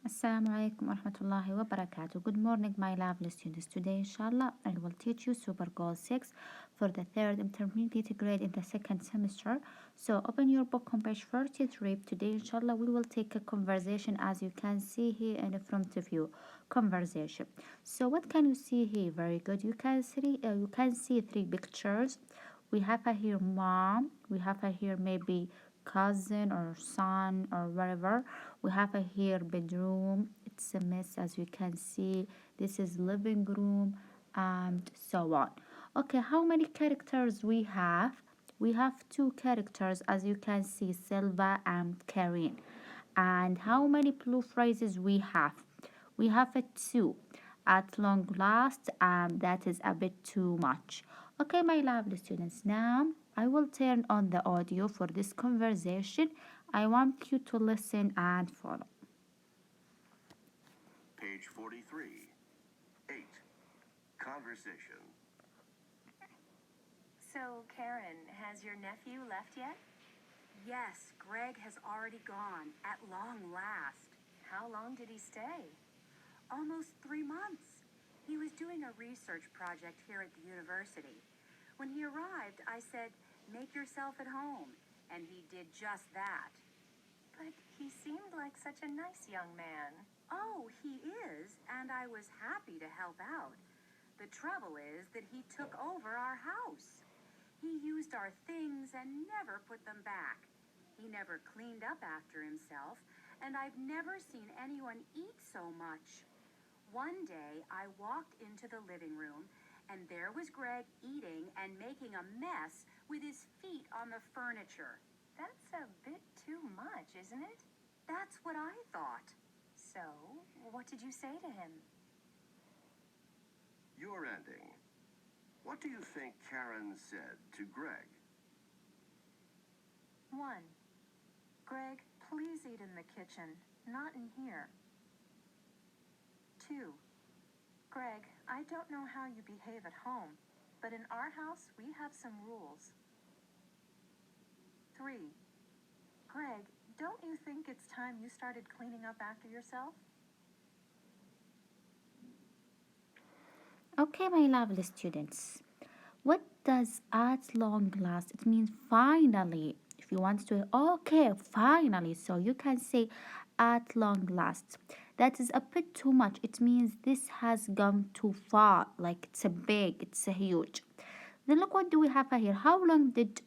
Assalamu alaikum wa rahmatullahi wa barakatuh. Good morning, my lovely students. Today, inshallah, I will teach you Super Goal 6 for the third intermediate grade in the second semester. So, open your book on page 43. Today, inshallah, we will take a conversation as you can see here in front of you. Conversation. So, what can you see here? Very good. You can see three pictures. We have here mom. We have here maybe cousin or son or whatever. We have here bedroom. It's a mess as you can see. This is living room and so on. Okay, how many characters we have? We have two characters as you can see, Silva and Karin. And how many blue phrases we have? We have a two. At long last, that is a bit too much. Okay, my lovely students, now I will turn on the audio for this conversation. I want you to listen and follow. Page 43. 8. Conversation. So, Karen, has your nephew left yet? Yes, Greg has already gone, at long last. How long did he stay? Almost 3 months. He was doing a research project here at the university. When he arrived, I said, "Make yourself at home," and he did just that. But he seemed like such a nice young man. Oh, he is, and I was happy to help out. The trouble is that he took over our house. He used our things and never put them back. He never cleaned up after himself, and I've never seen anyone eat so much. One day, I walked into the living room, and there was Greg eating and making a mess with his feet on the furniture. That's a bit too much, isn't it? That's what I thought. So, what did you say to him? Your ending. What do you think Karen said to Greg? 1. Greg, please eat in the kitchen, not in here. 2. Greg, I don't know how you behave at home, but in our house we have some rules. 3. Greg, don't you think it's time you started cleaning up after yourself? Okay, my lovely students. What does at long last? It means finally. If you want to, okay, finally. So you can say at long last. That is a bit too much. It means this has gone too far. Like it's a big, it's a huge. Then look what do we have here. How long did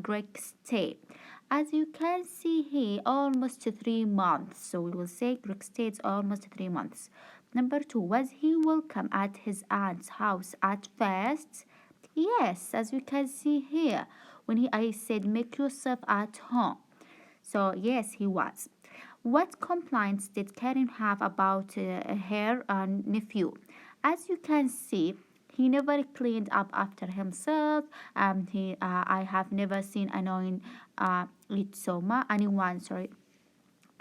Greg stay? As you can see here, almost 3 months. So we will say Greg stayed almost 3 months. Number 2, was he welcome at his aunt's house at first? Yes, as you can see here, when I said make yourself at home. So yes, he was. What complaints did Karen have about her nephew? As you can see, he never cleaned up after himself. I have never seen anyone eat so much.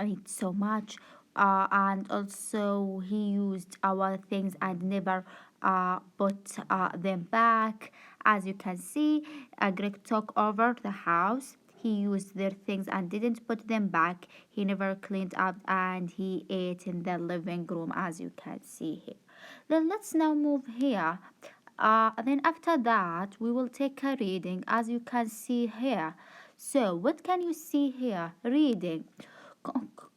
Eat so much. And also he used our things and never put them back. As you can see, Greg took over the house. He used their things and didn't put them back. He never cleaned up and he ate in the living room, as you can see here. Then let's now move here. Then after that, we will take a reading, as you can see here. So what can you see here? Reading.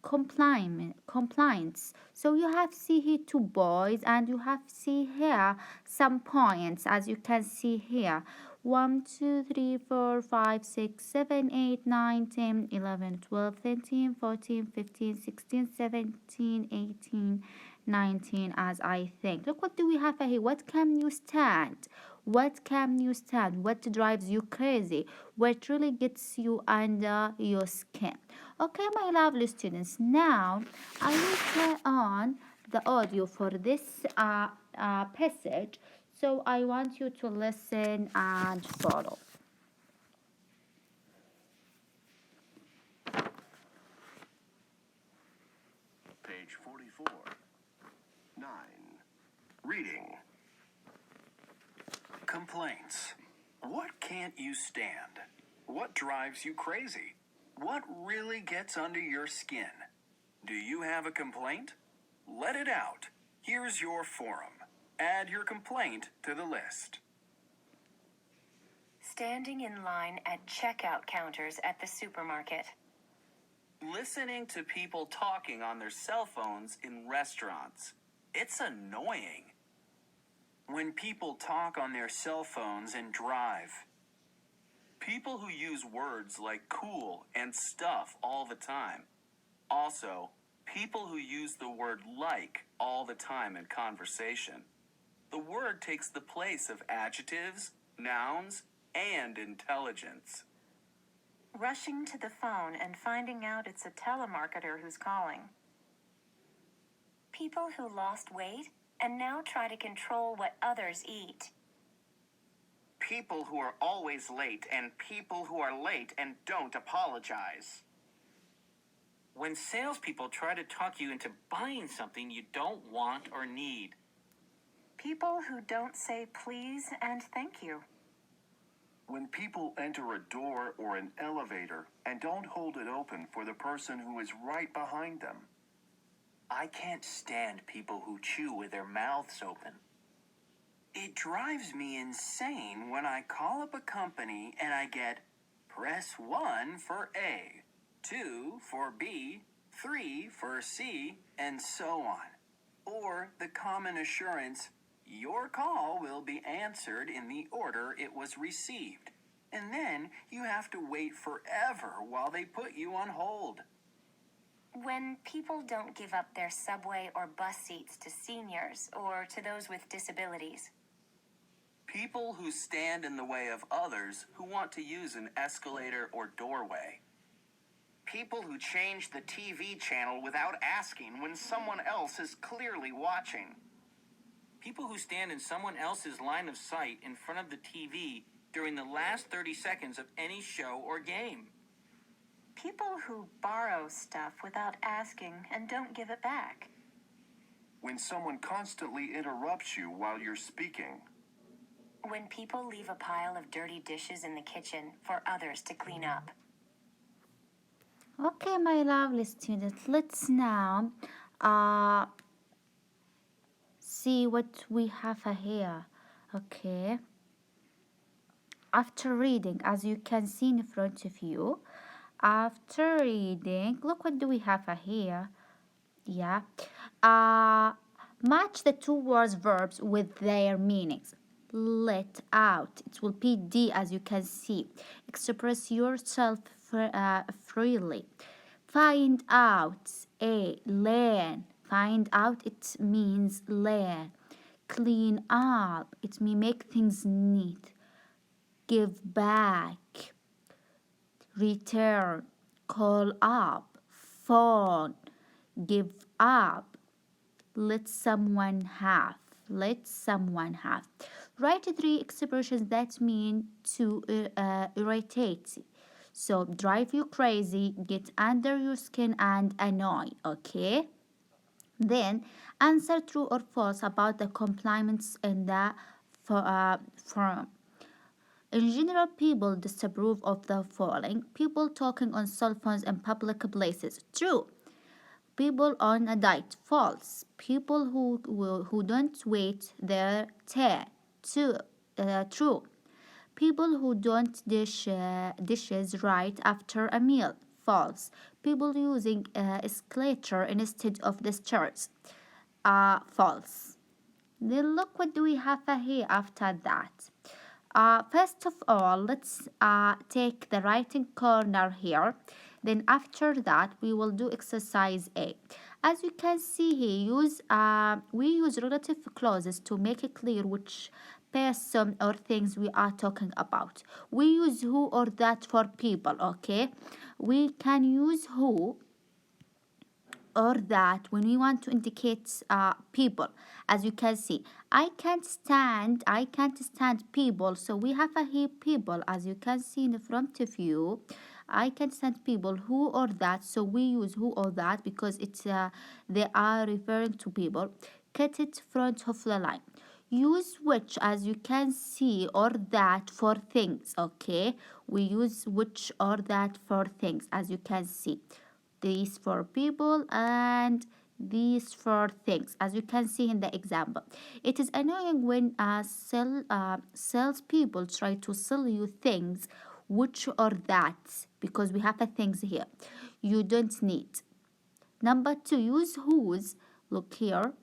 Compliance. So you have see here 2 boys and you have see here some points, as you can see here. 1 2 3 4 5 6 7 8 9 10 11 12 13 14 15 16 17 18 19, as I think. Look what do we have here. What can you stand? What can you stand? What drives you crazy? What really gets you under your skin? Okay, my lovely students, now I will turn on the audio for this passage. So I want you to listen and follow. Page 44. 9. Reading. Complaints. What can't you stand? What drives you crazy? What really gets under your skin? Do you have a complaint? Let it out. Here's your forum. Add your complaint to the list. Standing in line at checkout counters at the supermarket. Listening to people talking on their cell phones in restaurants. It's annoying. When people talk on their cell phones and drive. People who use words like cool and stuff all the time. Also, people who use the word like all the time in conversation. The word takes the place of adjectives, nouns, and intelligence. Rushing to the phone and finding out it's a telemarketer who's calling. People who lost weight and now try to control what others eat. People who are always late and people who are late and don't apologize. When salespeople try to talk you into buying something you don't want or need. People who don't say please and thank you. When people enter a door or an elevator and don't hold it open for the person who is right behind them. I can't stand people who chew with their mouths open. It drives me insane when I call up a company and I get press 1 for A, 2 for B, 3 for C, and so on. Or the common assurance, your call will be answered in the order it was received. And then you have to wait forever while they put you on hold. When people don't give up their subway or bus seats to seniors or to those with disabilities. People who stand in the way of others who want to use an escalator or doorway. People who change the TV channel without asking when someone else is clearly watching. People who stand in someone else's line of sight in front of the TV during the last 30 seconds of any show or game. People who borrow stuff without asking and don't give it back. When someone constantly interrupts you while you're speaking. When people leave a pile of dirty dishes in the kitchen for others to clean up. Okay, my lovely students, let's now see what we have here. Okay. After reading, as you can see in front of you, after reading, look what do we have here. Yeah. Match the two words verbs with their meanings. Let out, it will be D, as you can see. Express yourself freely. Find out, A, learn. Find out, it means learn. Clean up, it may make things neat. Give back. Return. Call up. Phone. Give up. Let someone have. Let someone have. Write 3 expressions that mean to irritate. So drive you crazy, get under your skin, and annoy. Okay. Then answer true or false about the compliments in the form. In general, people disapprove of the following. People talking on cell phones in public places. True. People on a diet. False. People who don't wait their turn. True. People who don't dish dishes right after a meal. False. People using escalator instead of the stairs. False. Then look what do we have here after that. First of all, let's take the writing corner here. Then after that, we will do exercise A. As you can see here, we use relative clauses to make it clear which person or things we are talking about. We use who or that for people, okay? We can use who or that when we want to indicate people. As you can see, I can't stand people, so we have a here people. As you can see in front of you, I can't stand people, who or that, so we use who or that because it's they are referring to people. Cut it front of the line. Use which, as you can see, or that for things. Okay, we use which or that for things, as you can see. These for people and these for things, as you can see in the example. It is annoying when salespeople try to sell you things which or that, because we have a things here you don't need. Number 2, use whose. Look here,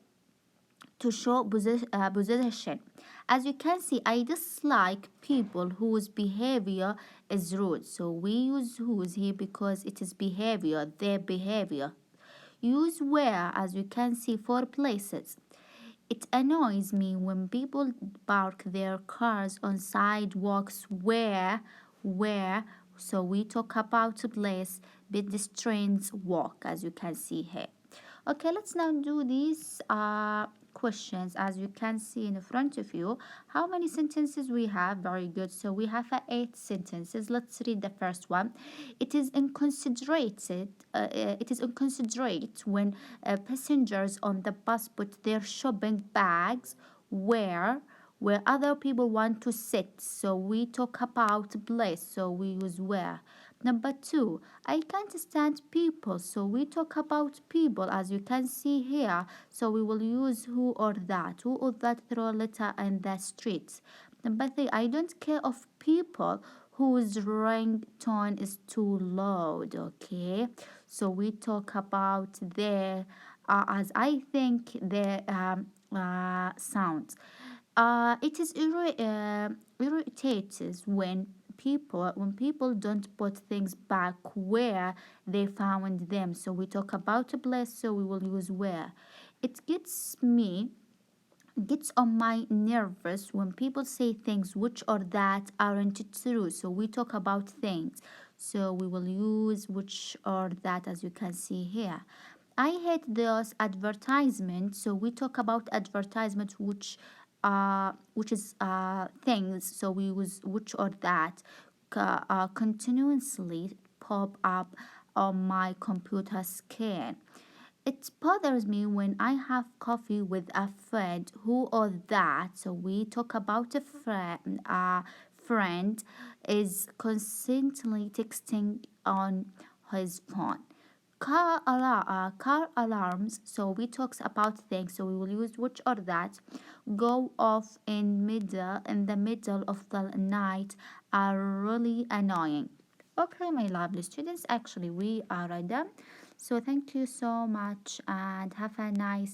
to show possession. As you can see, I dislike people whose behavior is rude. So we use whose here because it is behavior, their behavior. Use where, as you can see, for places. It annoys me when people park their cars on sidewalks where, so we talk about a place pedestrians walk, as you can see here. Okay, let's now do these questions. As you can see in front of you, how many sentences we have? Very good. So we have 8 sentences. Let's read the first one. It is inconsiderate when passengers on the bus put their shopping bags where other people want to sit. So we talk about place, so we use where. Number 2, I can't stand people, so we talk about people, as you can see here. So we will use who or that. Who or that throw a letter in the streets. Number 3, I don't care of people whose ringtone is too loud. Okay, so we talk about their, as I think their sounds. It is irritates when people don't put things back where they found them. So we talk about a place, so we will use where. It gets on my nerves when people say things which or that aren't true. So we talk about things, so we will use which or that, as you can see here. I hate those advertisements, so we talk about advertisements which is things, so we use which or that. Continuously pop up on my computer screen. It bothers me when I have coffee with a friend who or that, so we talk about a friend. Friend is constantly texting on his phone. Car alarms, so we talk about things, so we will use which or that. Go off in the middle of the night are really annoying. Okay, my lovely students, actually we are done. So thank you so much and have a nice